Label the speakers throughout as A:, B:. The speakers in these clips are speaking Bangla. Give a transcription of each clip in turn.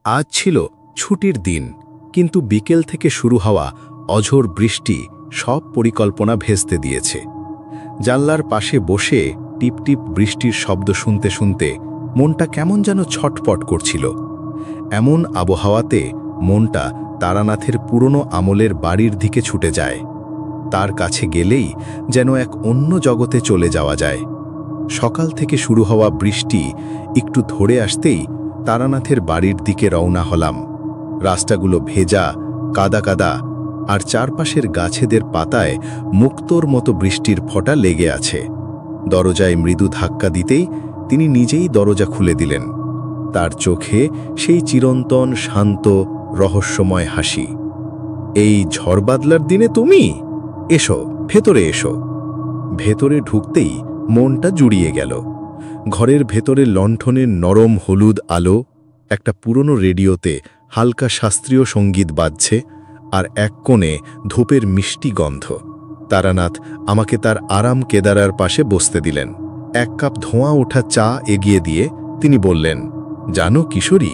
A: আজ ছিল ছুটির দিন, কিন্তু বিকেল থেকে শুরু হওয়া অঝোর বৃষ্টি সব পরিকল্পনা ভেস্তে দিয়েছে। জানলার পাশে বসে টিপটিপ বৃষ্টির শব্দ শুনতে শুনতে মনটা কেমন যেন ছটপট করছিল। এমন আবহাওয়াতে মনটা তারানাথের পুরনো আমলের বাড়ির দিকে ছুটে যায়। তার কাছে গেলেই যেন এক অন্য জগতে চলে যাওয়া যায়। সকাল থেকে শুরু হওয়া বৃষ্টি একটু ধরে আসতেই তারানাথের বাড়ির দিকে রওনা হলাম। রাস্তাগুলো ভেজা, কাদা কাদা, আর চারপাশের গাছেদের পাতায় মুক্তোর মতো বৃষ্টির ফোঁটা লেগে আছে। দরজায় মৃদু ধাক্কা দিতেই তিনি নিজেই দরজা খুলে দিলেন। তার চোখে সেই চিরন্তন শান্ত রহস্যময় হাসি। এই ঝড় বাদলার দিনে তুমি? এসো, ভেতরে এসো। ভেতরে ঢুকতেই মনটা জুড়িয়ে গেল। ঘরের ভেতরে লণ্ঠনের নরম হলুদ আলো, একটা পুরনো রেডিওতে হালকা শাস্ত্রীয় সঙ্গীত বাজছে, আর এক কোণে ধূপের মিষ্টি গন্ধ। তারানাথ আমাকে তার আরাম কেদারার পাশে বসতে দিলেন। এক কাপ ধোঁয়া ওঠা চা এগিয়ে দিয়ে তিনি বললেন, জানো কিশোরী,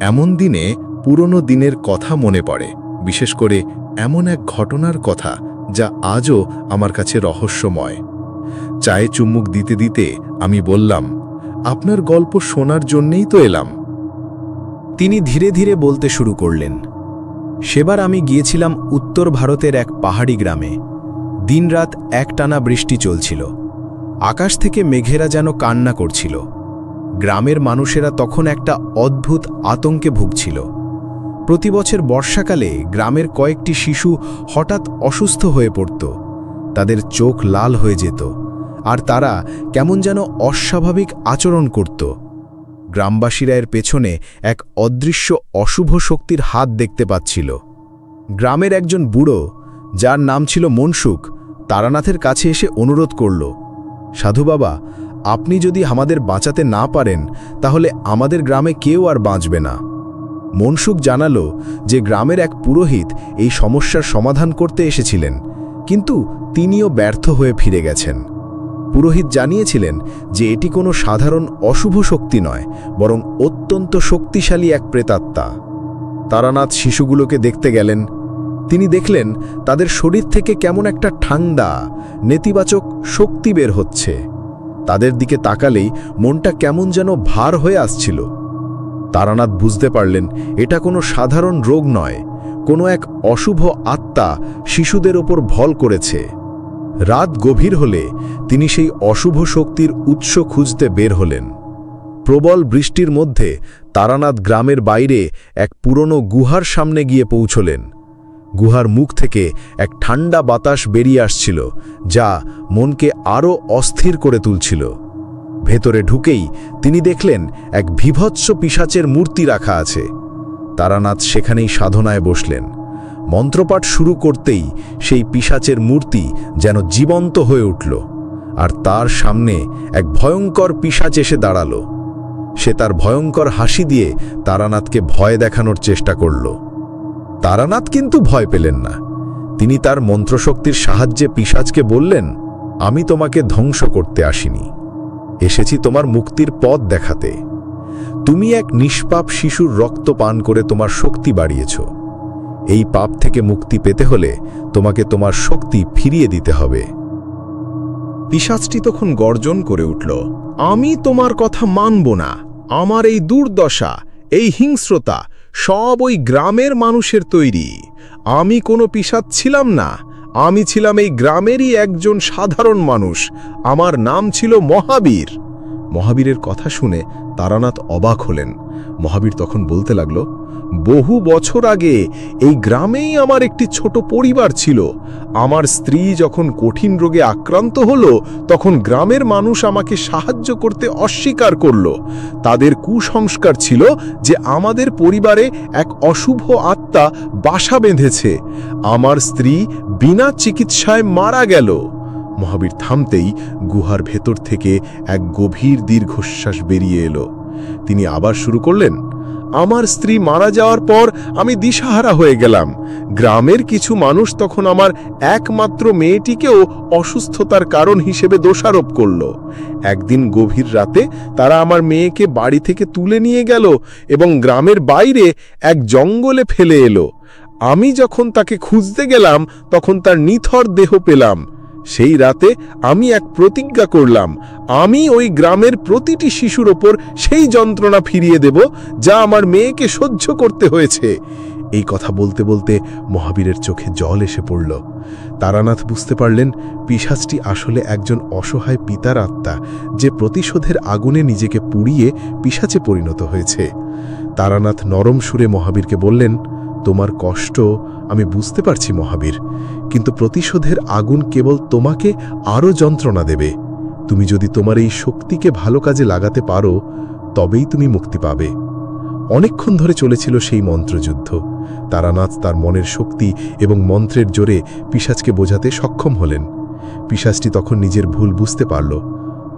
A: এমন দিনে পুরনো দিনের কথা মনে পড়ে, বিশেষ করে এমন এক ঘটনার কথা যা আজও আমার কাছে রহস্যময়। চায়ে চুমুক দিতে দিতে আমি বললাম, আপনার গল্প শোনার জন্যেই তো এলাম।
B: তিনি ধীরে ধীরে বলতে শুরু করলেন, সেবার আমি গিয়েছিলাম উত্তর ভারতের এক পাহাড়ি গ্রামে। দিনরাত একটানা বৃষ্টি চলছিল। আকাশ থেকে মেঘেরা যেন কান্না করছিল। গ্রামের মানুষেরা তখন একটা অদ্ভুত আতঙ্কে ভুগছিল। প্রতি বছর বর্ষাকালে গ্রামের কয়েকটি শিশু হঠাৎ অসুস্থ হয়ে পড়ত। তাদের চোখ লাল হয়ে যেত, আর তারা কেমন যেন অস্বাভাবিক আচরণ করত। গ্রামবাসীরা এর পেছনে এক অদৃশ্য অশুভ শক্তির হাত দেখতে পাচ্ছিল। গ্রামের একজন বুড়ো, যার নাম ছিল মনসুখ, তারানাথের কাছে এসে অনুরোধ করল, সাধু বাবা, আপনি যদি আমাদের বাঁচাতে না পারেন তাহলে আমাদের গ্রামে কেউ আর বাঁচবে না। মনসুখ জানালো যে গ্রামের এক পুরোহিত এই সমস্যার সমাধান করতে এসেছিলেন, কিন্তু তিনিও ব্যর্থ হয়ে ফিরে গেছেন। পুরোহিত জানিয়েছিলেন যে এটি কোনো সাধারণ অশুভ শক্তি নয়, বরং অত্যন্ত শক্তিশালী এক প্রেতাত্মা। তারানাথ শিশুগুলোকে দেখতে গেলেন। তিনি দেখলেন তাদের শরীর থেকে কেমন একটা ঠান্ডা, নেতিবাচক শক্তি বের হচ্ছে। তাদের দিকে তাকালেই মনটা কেমন যেন ভার হয়ে আসছিল। তারানাথ বুঝতে পারলেন এটা কোনো সাধারণ রোগ নয়, কোনো এক অশুভ আত্মা শিশুদের ওপর ভর করেছে। রাত গভীর হলে তিনি সেই অশুভ শক্তির উৎস খুঁজতে বের হলেন। প্রবল বৃষ্টির মধ্যে তারানাথ গ্রামের বাইরে এক পুরনো গুহার সামনে গিয়ে পৌঁছলেন। গুহার মুখ থেকে এক ঠান্ডা বাতাস বেরিয়ে আসছিল, যা মনকে আরও অস্থির করে তুলছিল। ভেতরে ঢুকেই তিনি দেখলেন এক বিভৎস পিশাচের মূর্তি রাখা আছে। তারানাথ সেখানেই সাধনায় বসলেন। মন্ত্রপাঠ শুরু করতেই সেই পিশাচের মূর্তি যেন জীবন্ত হয়ে উঠল, আর তার সামনে এক ভয়ঙ্কর পিশাচ এসে দাঁড়াল। সে তার ভয়ঙ্কর হাসি দিয়ে তারানাথকে ভয় দেখানোর চেষ্টা করল। তারানাথ কিন্তু ভয় পেলেন না। তিনি তার মন্ত্রশক্তির সাহায্যে পিশাচকে বললেন, আমি তোমাকে ধ্বংস করতে আসিনি, এসেছি তোমার মুক্তির পথ দেখাতে। তুমি এক নিষ্পাপ শিশুর রক্ত পান করে তোমার শক্তি বাড়িয়েছ। এই পাপ থেকে মুক্তি পেতে হলে তোমাকে তোমার শক্তি ফিরিয়ে দিতে হবে।
C: পিশাচটি তখন গর্জন করে উঠল, আমি তোমার কথা মানব না। আমার এই দুর্দশা, এই হিংস্রতা সব ওই গ্রামের মানুষের তৈরি। আমি কোনো পিশাচ ছিলাম না। আমি ছিলাম এই গ্রামেরই একজন সাধারণ মানুষ। আমার নাম ছিল মহাবীর। মহাবীরের কথা শুনে তারানাথ অবাক হলেন। মহাবীর তখন বলতে লাগল, বহু বছর আগে এই গ্রামেই আমার একটি ছোট পরিবার ছিল। আমার স্ত্রী যখন কঠিন রোগে আক্রান্ত হলো, তখন গ্রামের মানুষ আমাকে সাহায্য করতে অস্বীকার করল। তাদের কুসংস্কার ছিল যে আমাদের পরিবারে এক অশুভ আত্মা বাসা বেঁধেছে। আমার স্ত্রী বিনা চিকিৎসায় মারা গেল। মহাবীর থামতেই গুহার ভেতর থেকে এক গভীর দীর্ঘশ্বাস বেরিয়ে এলো। তিনি আবার শুরু করলেন, আমার স্ত্রী মারা যাওয়ার পর আমি দিশাহারা হয়ে গেলাম। গ্রামের কিছু মানুষ তখন আমার একমাত্র মেয়েটিকেও অসুস্থতার কারণ হিসেবে দোষারোপ করল। একদিন গভীর রাতে তারা আমার মেয়েকে বাড়ি থেকে তুলে নিয়ে গেল এবং গ্রামের বাইরে এক জঙ্গলে ফেলে এলো। আমি যখন তাকে খুঁজতে গেলাম তখন তার নিথর দেহ পেলাম। সেই রাতে আমি এক প্রতিজ্ঞা করলাম, আমি ওই গ্রামের প্রতিটি শিশুর ওপর সেই যন্ত্রণা ফিরিয়ে দেব যা আমার মেয়েকে সহ্য করতে হয়েছে। এই কথা বলতে বলতে মহাবীরের চোখে জল এসে পড়ল। তারানাথ বুঝতে পারলেন পিশাচটি আসলে একজন অসহায় পিতার আত্মা, যে প্রতিশোধের আগুনে নিজেকে পুড়িয়ে পিশাচে পরিণত হয়েছে। তারানাথ নরম সুরে মহাবীরকে বললেন, তোমার কষ্ট আমি বুঝতে পারছি মহাবীর, কিন্তু প্রতিশোধের আগুন কেবল তোমাকে আরও যন্ত্রণা দেবে। তুমি যদি তোমার এই শক্তিকে ভালো কাজে লাগাতে পারো তবেই তুমি মুক্তি পাবে। অনেকক্ষণ ধরে চলেছিল সেই মন্ত্রযুদ্ধ। তারানাথ তার মনের শক্তি এবং মন্ত্রের জোরে পিশাচকে বোঝাতে সক্ষম হলেন। পিশাচটি তখন নিজের ভুল বুঝতে পারল।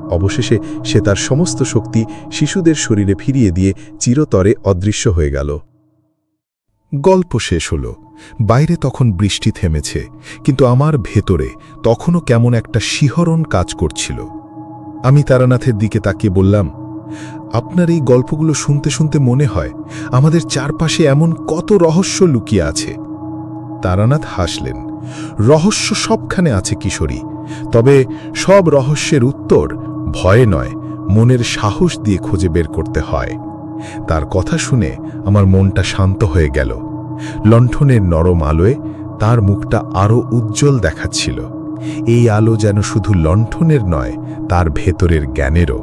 C: অবশেষে সে তার সমস্ত শক্তি শিশুদের শরীরে ফিরিয়ে দিয়ে চিরতরে অদৃশ্য হয়ে গেল।
D: গল্প শেষ হল। বাইরে তখন বৃষ্টি থেমেছে, কিন্তু আমার ভেতরে তখনও কেমন একটা শিহরণ কাজ করছিল। আমি তারানাথের দিকে তাকিয়ে বললাম, আপনার এই গল্পগুলো শুনতে শুনতে মনে হয় আমাদের চারপাশে এমন কত রহস্য লুকিয়ে আছে। তারানাথ হাসলেন। রহস্য সবখানে আছে কিশোরী, তবে সব রহস্যের উত্তর ভয়ে নয়, মনের সাহস দিয়ে খুঁজে বের করতে হয়। তার কথা শুনে আমার মনটা শান্ত হয়ে গেল। লণ্ঠনের নরম আলোয় তার মুখটা আরও উজ্জ্বল দেখাচ্ছিল। এই আলো যেন শুধু লণ্ঠনের নয়, তার ভেতরের জ্ঞানেরও।